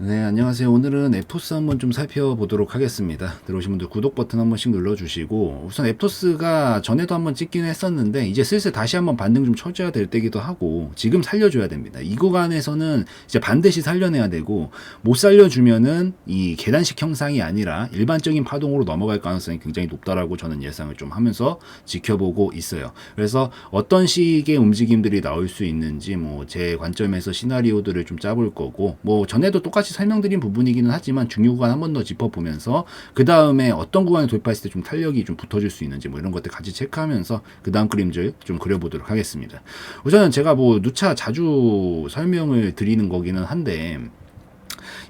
네, 안녕하세요. 오늘은 앱토스 한번 좀 살펴보도록 하겠습니다. 들어오신 분들 구독 버튼 한 번씩 눌러주시고, 우선 앱토스가 전에도 한번 찍기는 했었는데 이제 슬슬 다시 한번 반등 좀 쳐줘야 될 때기도 하고, 지금 살려줘야 됩니다. 이 구간에서는 이제 반드시 살려내야 되고, 못 살려주면은 이 계단식 형상이 아니라 일반적인 파동으로 넘어갈 가능성이 굉장히 높다라고 저는 예상을 좀 하면서 지켜보고 있어요. 그래서 어떤 식의 움직임들이 나올 수 있는지 뭐 제 관점에서 시나리오들을 좀 짜볼 거고, 뭐 전에도 똑같이 설명드린 부분이기는 하지만 중요 구간 한 번 더 짚어보면서 그 다음에 어떤 구간에 돌파했을 때 좀 탄력이 좀 붙어줄 수 있는지 뭐 이런 것들 같이 체크하면서 그 다음 그림들 좀 그려보도록 하겠습니다. 우선은 제가 뭐 누차 자주 설명을 드리는 거기는 한데,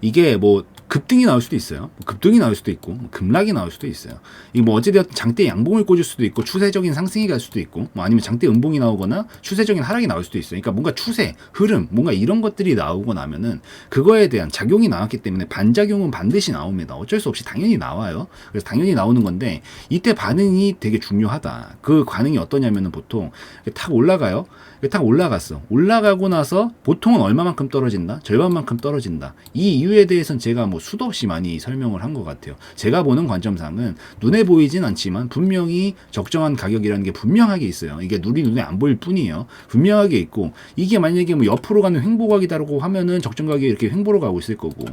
이게 뭐 급등이 나올 수도 있어요. 급등이 나올 수도 있고 급락이 나올 수도 있어요. 이게 뭐 어찌되었든 장대 양봉을 꽂을 수도 있고 추세적인 상승이 갈 수도 있고, 뭐 아니면 장대 음봉이 나오거나 추세적인 하락이 나올 수도 있어요. 그러니까 뭔가 추세, 흐름, 뭔가 이런 것들이 나오고 나면은 그거에 대한 작용이 나왔기 때문에 반작용은 반드시 나옵니다. 어쩔 수 없이 당연히 나와요. 그래서 당연히 나오는 건데, 이때 반응이 되게 중요하다. 그 반응이 어떠냐면은 보통 탁 올라가요. 탁 올라갔어. 올라가고 나서 보통은 얼마만큼 떨어진다? 절반만큼 떨어진다. 이 이유에 대해서는 제가 뭐 수도 없이 많이 설명을 한 것 같아요. 제가 보는 관점상은 눈에 보이진 않지만 분명히 적정한 가격이라는 게 분명하게 있어요. 이게 눈에 안 보일 뿐이에요. 분명하게 있고, 이게 만약에 뭐 옆으로 가는 횡보각이다라고 하면은 적정 가격이 이렇게 횡보로 가고 있을 거고,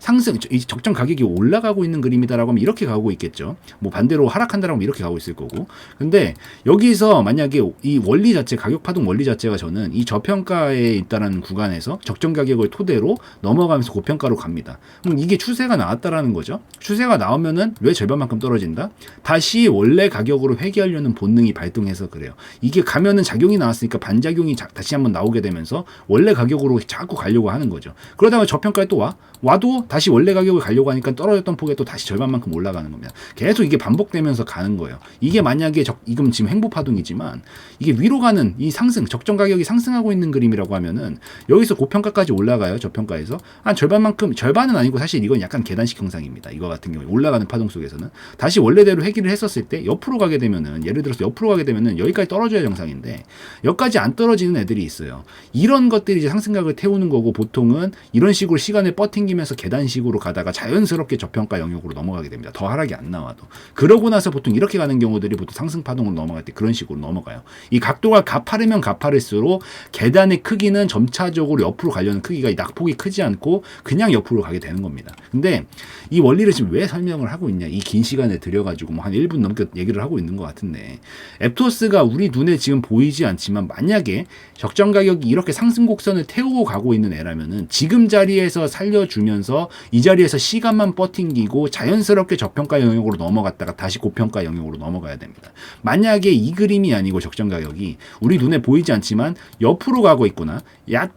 상승, 이 적정 가격이 올라가고 있는 그림이다라고 하면 이렇게 가고 있겠죠. 뭐 반대로 하락한다라고 하면 이렇게 가고 있을 거고. 근데 여기서 만약에 이 원리 자체, 가격 파동 원리 자체가 저는 이 저평가에 있다라는 구간에서 적정 가격을 토대로 넘어가면서 고평가로 갑니다. 그럼 이게 추세가 나왔다라는 거죠. 추세가 나오면은 왜 절반만큼 떨어진다? 다시 원래 가격으로 회귀하려는 본능이 발동해서 그래요. 이게 가면은 작용이 나왔으니까 반작용이 다시 한번 나오게 되면서 원래 가격으로 자꾸 가려고 하는 거죠. 그러다가 저평가에 또 와도 다시 원래 가격을 가려고 하니까 떨어졌던 폭에 또 다시 절반만큼 올라가는 겁니다. 계속 이게 반복되면서 가는 거예요. 이게 만약에 이건 지금 행보 파동이지만 이게 위로 가는 이 상승, 적정 가격이 상승하고 있는 그림이라고 하면은 여기서 고평가까지 올라가요. 저평가에서 한 절반만큼, 절반은 아니고 사실 이건 약간 계단식 형상입니다. 이거 같은 경우에 올라가는 파동 속에서는 다시 원래대로 회귀를 했었을 때 옆으로 가게 되면은, 예를 들어서 옆으로 가게 되면은 여기까지 떨어져야 정상인데 여기까지 안 떨어지는 애들이 있어요. 이런 것들이 이제 상승각을 태우는 거고, 보통은 이런 식으로 시간을 버팅기면서 계단식으로 가다가 자연스럽게 저평가 영역으로 넘어가게 됩니다. 더 하락이 안 나와도. 그러고 나서 보통 이렇게 가는 경우들이 보통 상승 파동으로 넘어갈 때 그런 식으로 넘어가요. 이 각도가 가파르면 가파를수록 계단의 크기는 점차적으로 옆으로 가려는 크기가, 이 낙폭이 크지 않고 그냥 옆으로 가게 되는 겁니다. 근데 이 원리를 지금 왜 설명을 하고 있냐, 이 긴 시간에 들여가지고 뭐 한 1분 넘게 얘기를 하고 있는 것 같은데, 앱토스가 우리 눈에 지금 보이지 않지만 만약에 적정 가격이 이렇게 상승 곡선을 태우고 가고 있는 애라면은 지금 자리에서 살려주면서 이 자리에서 시간만 버팅기고 자연스럽게 저평가 영역으로 넘어갔다가 다시 고평가 영역으로 넘어가야 됩니다. 만약에 이 그림이 아니고 적정 가격이 우리 눈에 보이지 않지만 옆으로 가고 있거나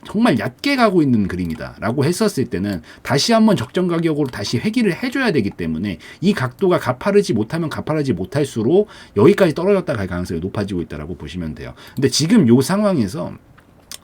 정말 얕게 가고 있는 그림이다 라고 했었을 때는 다시 한번 적정 가격으로 다시 회귀를 해줘야 되기 때문에 이 각도가 가파르지 못하면 가파르지 못할수록 여기까지 떨어졌다 갈 가능성이 높아지고 있다고 보시면 돼요. 근데 지금 요 상황에서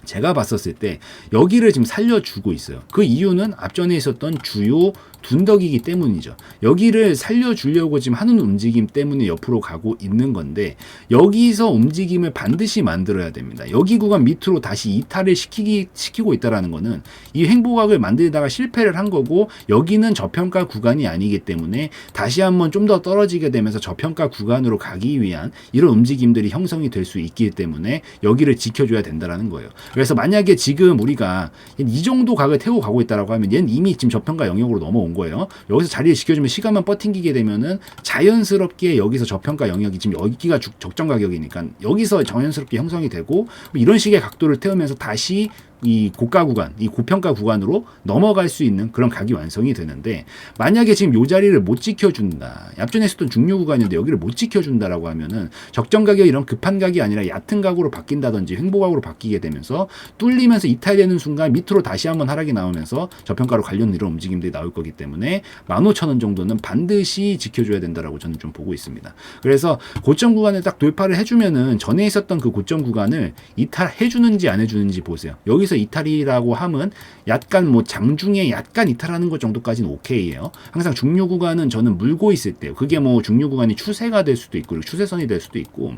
제가 봤었을 때 여기를 지금 살려주고 있어요. 그 이유는 앞전에 있었던 주요 둔덕이기 때문이죠. 여기를 살려주려고 지금 하는 움직임 때문에 옆으로 가고 있는 건데, 여기서 움직임을 반드시 만들어야 됩니다. 여기 구간 밑으로 다시 이탈을 시키고 있다는 거는 이 횡보각을 만들다가 실패를 한 거고, 여기는 저평가 구간이 아니기 때문에 다시 한번 좀 더 떨어지게 되면서 저평가 구간으로 가기 위한 이런 움직임들이 형성이 될 수 있기 때문에 여기를 지켜줘야 된다는 거예요. 그래서 만약에 지금 우리가 이 정도 각을 태우고 가고 있다라고 하면 얘는 이미 지금 저평가 영역으로 넘어온 거예요. 여기서 자리를 지켜주면 시간만 버팅기게 되면은 자연스럽게 여기서 저평가 영역이 지금 여기가 적정 가격이니까 여기서 자연스럽게 형성이 되고, 이런 식의 각도를 태우면서 다시 이 고가 구간, 이 고평가 구간으로 넘어갈 수 있는 그런 각이 완성이 되는데, 만약에 지금 요 자리를 못 지켜준다, 앞전에 있었던 중요 구간인데 여기를 못 지켜준다라고 하면은 적정 가격이 이런 급한 각이 아니라 얕은 각으로 바뀐다든지 횡보각으로 바뀌게 되면서 뚫리면서 이탈되는 순간 밑으로 다시 한번 하락이 나오면서 저평가로 관련 이런 움직임들이 나올 거기 때문에 15,000원 정도는 반드시 지켜줘야 된다라고 저는 좀 보고 있습니다. 그래서 고점 구간에 딱 돌파를 해주면은 전에 있었던 그 고점 구간을 이탈해주는지 안 해주는지 보세요. 여기 여기서 이탈이라고 하면 약간 뭐 장중에 약간 이탈하는 것 정도까지는 오케이예요. 항상 중요 구간은 저는 물고 있을 때요. 그게 뭐 중요 구간이 추세가 될 수도 있고 추세선이 될 수도 있고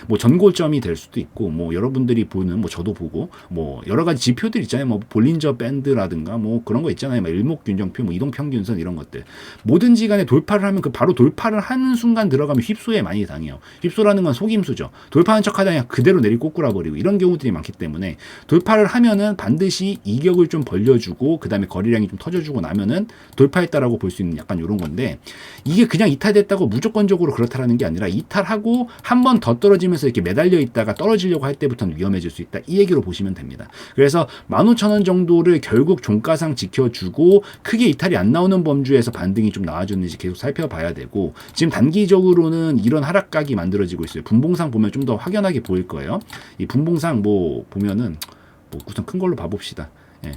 뭐 전고점이 될 수도 있고 뭐 여러분들이 보는 뭐 저도 보고 뭐 여러 가지 지표들 있잖아요. 뭐 볼린저 밴드라든가 뭐 그런 거 있잖아요. 뭐 일목균형표, 뭐 이동평균선 이런 것들. 뭐든지 간에 돌파를 하면 그 바로 돌파를 하는 순간 들어가면 휩소에 많이 당해요. 휩소라는 건 속임수죠. 돌파한 척 하다가 그대로 내리 꼬꾸라 버리고 이런 경우들이 많기 때문에 돌파를 하면은 반드시 이격을 좀 벌려주고 그 다음에 거래량이 좀 터져주고 나면은 돌파했다라고 볼 수 있는 약간 이런 건데 이게 그냥 이탈됐다고 무조건적으로 그렇다라는 게 아니라 이탈하고 한 번 더 떨어지면서 이렇게 매달려 있다가 떨어지려고 할 때부터는 위험해질 수 있다. 이 얘기로 보시면 됩니다. 그래서 15,000원 정도를 결국 종가상 지켜주고 크게 이탈이 안 나오는 범주에서 반등이 좀 나와줬는지 계속 살펴봐야 되고 지금 단기적으로는 이런 하락각이 만들어지고 있어요. 분봉상 보면 좀 더 확연하게 보일 거예요. 이 분봉상 뭐 보면은 뭐 우선 큰 걸로 봐봅시다. 예.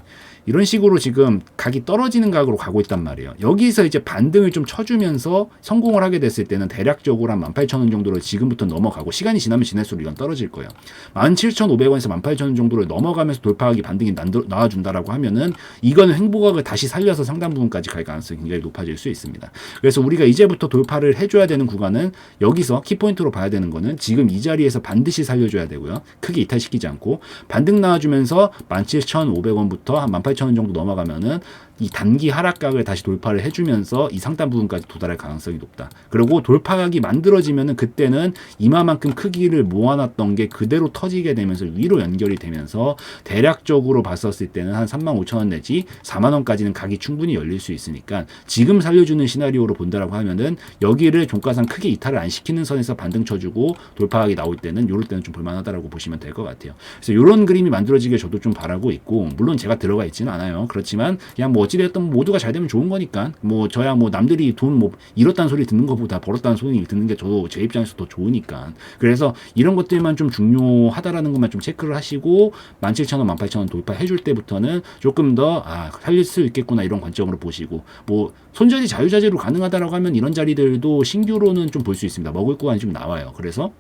이런 식으로 지금 각이 떨어지는 각으로 가고 있단 말이에요. 여기서 이제 반등을 좀 쳐주면서 성공을 하게 됐을 때는 대략적으로 한 18,000원 정도로 지금부터 넘어가고 시간이 지나면 지날수록 이건 떨어질 거예요. 17,500원에서 18,000원 정도를 넘어가면서 돌파하기 반등이 나와준다라고 하면은 이거는 횡보각을 다시 살려서 상당 부분까지 갈 가능성이 굉장히 높아질 수 있습니다. 그래서 우리가 이제부터 돌파를 해줘야 되는 구간은 여기서 키포인트로 봐야 되는 거는 지금 이 자리에서 반드시 살려줘야 되고요. 크게 이탈시키지 않고 반등 나와주면서 17,500원부터 한 18,000원 정도 넘어가면은 이 단기 하락각을 다시 돌파를 해주면서 이 상단 부분까지 도달할 가능성이 높다. 그리고 돌파각이 만들어지면은 그때는 이마만큼 크기를 모아놨던 게 그대로 터지게 되면서 위로 연결이 되면서 대략적으로 봤었을 때는 한 35,000원 내지 4만원까지는 각이 충분히 열릴 수 있으니까 지금 살려주는 시나리오로 본다라고 하면은 여기를 종가상 크게 이탈을 안 시키는 선에서 반등 쳐주고 돌파각이 나올 때는 요럴 때는 좀 볼만하다라고 보시면 될 것 같아요. 그래서 요런 그림이 만들어지길 저도 좀 바라고 있고 물론 제가 들어가 있지는 않아요. 그렇지만 그냥 뭐 어찌됐든 모두가 잘 되면 좋은 거니까 뭐 저야 뭐 남들이 돈 뭐 잃었다는 소리 듣는 것보다 벌었다는 소리 듣는 게 저도 제 입장에서 더 좋으니까 그래서 이런 것들만 좀 중요하다라는 것만 좀 체크를 하시고 17,000원, 18,000원 돌파해 줄 때부터는 조금 더 살릴 수 있겠구나 이런 관점으로 보시고 뭐 손절이 자유자재로 가능하다라고 하면 이런 자리들도 신규로는 좀 볼 수 있습니다. 먹을 구간이 좀 나와요. 그래서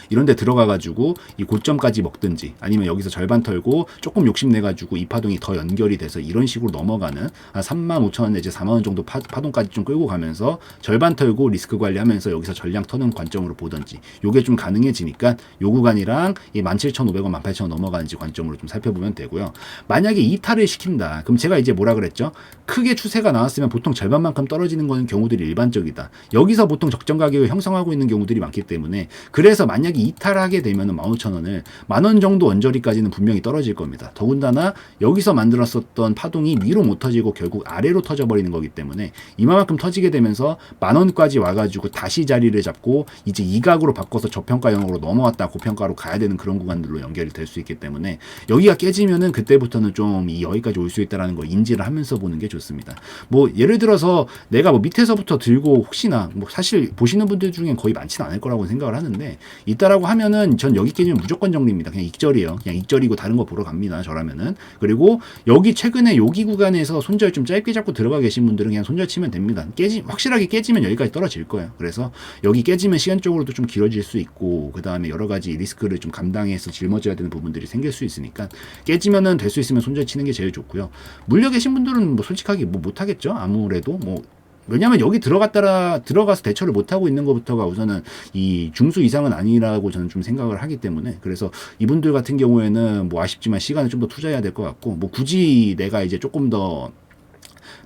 이런 데 들어가가지고 이 고점까지 먹든지 아니면 여기서 절반 털고 조금 욕심내가지고 이 파동이 더 연결이 돼서 이런 식으로 넘어가는 한 35,000원 내지 4만원 정도 파동까지 좀 끌고 가면서 절반 털고 리스크 관리하면서 여기서 전량 터는 관점으로 보든지 요게 좀 가능해지니까 요 구간이랑 이 17,500원, 18,000원 넘어가는지 관점으로 좀 살펴보면 되고요. 만약에 이탈을 시킨다. 그럼 제가 이제 뭐라 그랬죠? 크게 추세가 나왔으면 보통 절반만큼 떨어지는 거는 경우들이 일반적이다. 여기서 보통 적정 가격을 형성하고 있는 경우들이 많기 때문에 그래서 만약에 이탈하게 되면은 15,000원을 만원 정도 언저리까지는 분명히 떨어질 겁니다. 더군다나 여기서 만들었었던 파동이 위로 못 터지고 결국 아래로 터져버리는 거기 때문에 이만큼 터지게 되면서 만원까지 와가지고 다시 자리를 잡고 이제 이각으로 바꿔서 저평가형으로 넘어왔다 고평가로 가야 되는 그런 구간들로 연결이 될 수 있기 때문에 여기가 깨지면은 그때부터는 좀 이 여기까지 올 수 있다라는 걸 인지를 하면서 보는 게 좋습니다. 뭐 예를 들어서 내가 뭐 밑에서부터 들고 혹시나 뭐 사실 보시는 분들 중엔 거의 많지는 않을 거라고 생각을 하는데 있다라고 하면은 전 여기 깨지면 무조건 정리입니다. 그냥 익절이에요. 그냥 익절이고 다른 거 보러 갑니다. 저라면은. 그리고 여기 최근에 여기 구간에서 손절 좀 짧게 잡고 들어가 계신 분들은 그냥 손절 치면 됩니다. 확실하게 깨지면 여기까지 떨어질 거예요. 그래서 여기 깨지면 시간적으로도 좀 길어질 수 있고 그 다음에 여러 가지 리스크를 좀 감당해서 жил머져야 되는 부분들이 생길 수 있으니까 깨지면은 될 수 있으면 손절 치는 게 제일 좋고요. 물려 계신 분들은 뭐 솔직하게 뭐 못하겠죠. 아무래도 뭐 왜냐면 여기 들어가서 대처를 못하고 있는 것부터가 우선은 이 중수 이상은 아니라고 저는 좀 생각을 하기 때문에 그래서 이분들 같은 경우에는 뭐 아쉽지만 시간을 좀 더 투자해야 될 것 같고 뭐 굳이 내가 이제 조금 더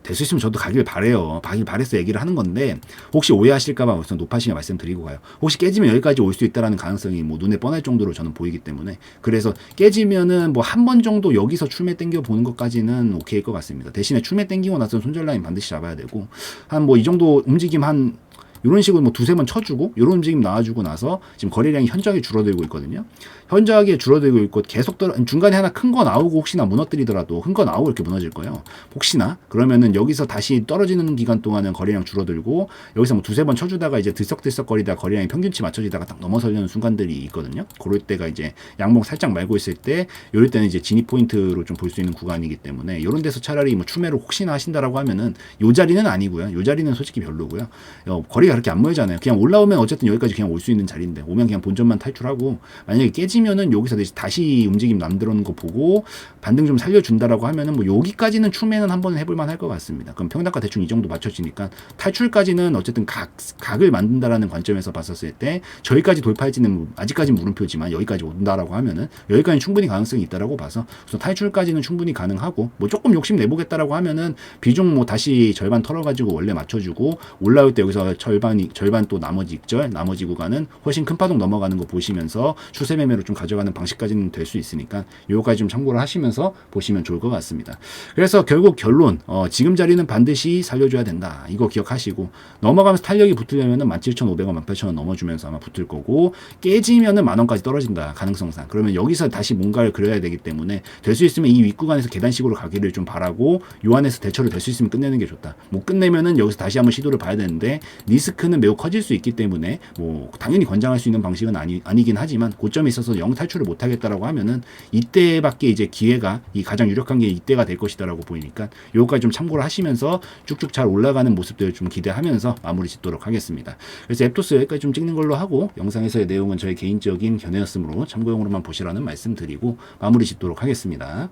될 수 있으면 저도 가길 바래요. 가길 바래서 얘기를 하는 건데 혹시 오해하실까봐 우선 높아시게 말씀드리고 가요. 혹시 깨지면 여기까지 올 수 있다라는 가능성이 뭐 눈에 뻔할 정도로 저는 보이기 때문에 그래서 깨지면은 뭐 한 번 정도 여기서 추매 땡겨 보는 것까지는 오케이일 것 같습니다. 대신에 추매 땡기고 나서 손절 라인 반드시 잡아야 되고 한 뭐 이 정도 움직임 한 이런 식으로 뭐 두세 번 쳐주고 이런 움직임 나와주고 나서 지금 거래량이 현저하게 줄어들고 있거든요. 현저하게 줄어들고 있고 계속 중간에 하나 큰 거 나오고 혹시나 무너뜨리더라도 큰 거 나오고 이렇게 무너질 거예요. 혹시나 그러면은 여기서 다시 떨어지는 기간 동안은 거래량 줄어들고 여기서 뭐 두세 번 쳐주다가 이제 들썩들썩거리다 거래량이 평균치 맞춰지다가 딱 넘어서려는 순간들이 있거든요. 그럴 때가 이제 양봉 살짝 말고 있을 때 이럴 때는 이제 진입 포인트로 좀 볼 수 있는 구간이기 때문에 이런 데서 차라리 뭐 추매로 혹시나 하신다라고 하면은 요 자리는 아니고요. 요 자리는 솔직히 별로고요. 거래 거리가 그렇게 안 멀잖아요. 그냥 올라오면 어쨌든 여기까지 그냥 올 수 있는 자리인데 오면 그냥 본전만 탈출하고 만약에 깨지면은 여기서 다시 움직임 남들어오는 거 보고 반등 좀 살려준다라고 하면은 뭐 여기까지는 추매는 한번 해볼만 할 것 같습니다. 그럼 평단가 대충 이 정도 맞춰지니까 탈출까지는 어쨌든 각을 만든다라는 관점에서 봤었을 때 저기까지 돌파할지는 아직까지 물음표지만 여기까지 온다라고 하면은 여기까지 충분히 가능성이 있다라고 봐서 우선 탈출까지는 충분히 가능하고 뭐 조금 욕심 내보겠다라고 하면은 비중 뭐 다시 절반 털어가지고 원래 맞춰주고 올라올 때 여기서 절반 또 나머지 구간은 훨씬 큰 파동 넘어가는 거 보시면서 추세 매매로 좀 가져가는 방식까지는 될 수 있으니까 요거까지 좀 참고를 하시면서 보시면 좋을 것 같습니다. 그래서 결국 결론 지금 자리는 반드시 살려줘야 된다. 이거 기억하시고 넘어가면서 탄력이 붙으려면은 17,500원, 18,000원 넘어주면서 아마 붙을 거고 깨지면은 만원까지 떨어진다. 가능성상. 그러면 여기서 다시 뭔가를 그려야 되기 때문에 될 수 있으면 이 윗구간에서 계단식으로 가기를 좀 바라고 요 안에서 대처를 될 수 있으면 끝내는 게 좋다. 못 끝내면은 여기서 다시 한번 시도를 봐야 되는데 리스크는 매우 커질 수 있기 때문에 뭐 당연히 권장할 수 있는 방식은 아니긴 하지만 고점에 있어서 영 탈출을 못 하겠다라고 하면은 이때밖에 이제 기회가 이 가장 유력한 게 이때가 될 것이다라고 보이니까 요거까지 좀 참고를 하시면서 쭉쭉 잘 올라가는 모습들을 좀 기대하면서 마무리 짓도록 하겠습니다. 그래서 앱토스 여기까지 좀 찍는 걸로 하고 영상에서의 내용은 저의 개인적인 견해였으므로 참고용으로만 보시라는 말씀 드리고 마무리 짓도록 하겠습니다.